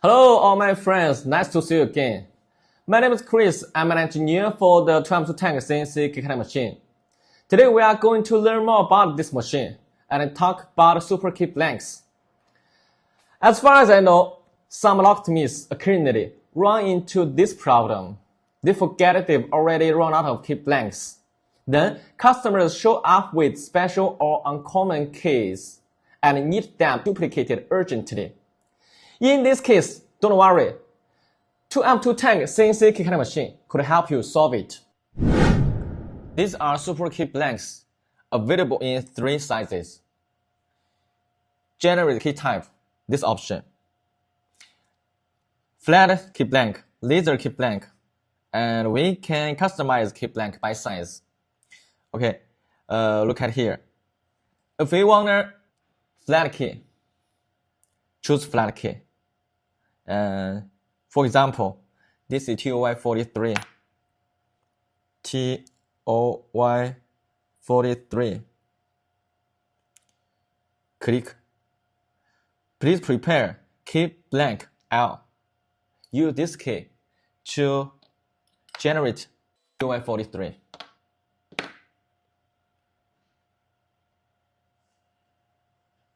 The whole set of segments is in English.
Hello all my friends, nice to see you again. My name is Chris, I'm an engineer for the 2M2 TANK CNC kick cutting machine. Today we are going to learn more about this machine and talk about super key blanks. As far as I know, some locksmiths occasionally run into this problem. They forget they've already run out of key blanks. Then customers show up with special or uncommon keys and need them duplicated urgently. In this case, don't worry. 2M2 TANK CNC kick cutting machine could help you solve it. These are super key blanks available in 3 sizes. Generate key type, this option. Flat key blank, laser key blank, and we can customize key blank by size. Okay, look at here. If we want a flat key, choose flat key. For example, this is TOY43. TOY43. Click. Please prepare key blank L. Use this key to generate TOY43.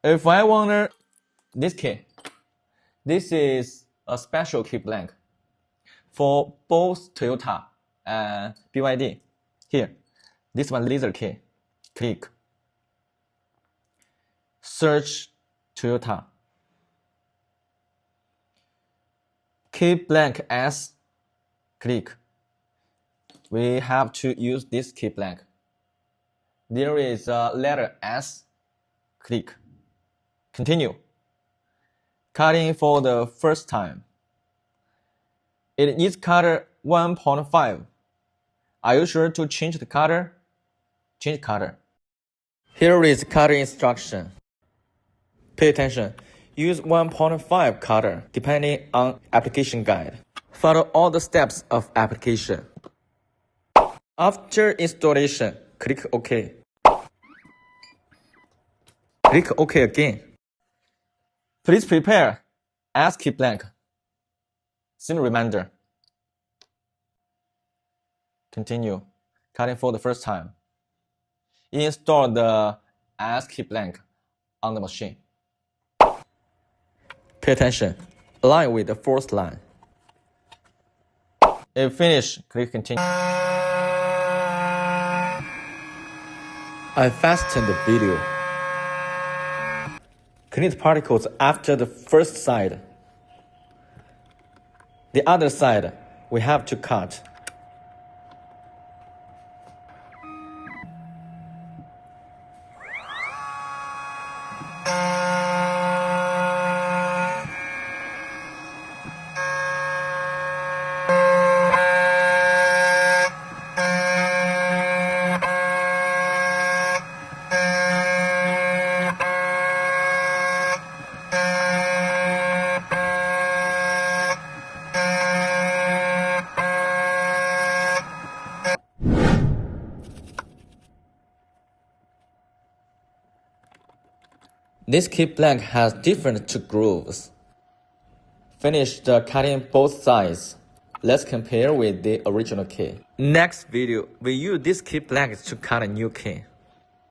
If I want this key, this is a special key blank for both Toyota and BYD. Here, this one laser key. Click. Search Toyota. Key blank S. Click. We have to use this key blank. There is a letter S. Click. Continue. Cutting for the first time. It needs cutter 1.5. Are you sure to change the cutter? Change cutter. Here is cutter instruction. Pay attention. Use 1.5 cutter depending on application guide. Follow all the steps of application. After installation, click OK. Click OK again. Please prepare S key blank. Same reminder. Continue. Cutting for the first time. Install the S key blank on the machine. Pay attention. Align with the fourth line. If finished, click continue. I fastened the video. Clean the particles after the first side. The other side, we have to cut. This key blank has different 2 grooves. Finish the cutting both sides. Let's compare with the original key. Next video, we use this key blank to cut a new key.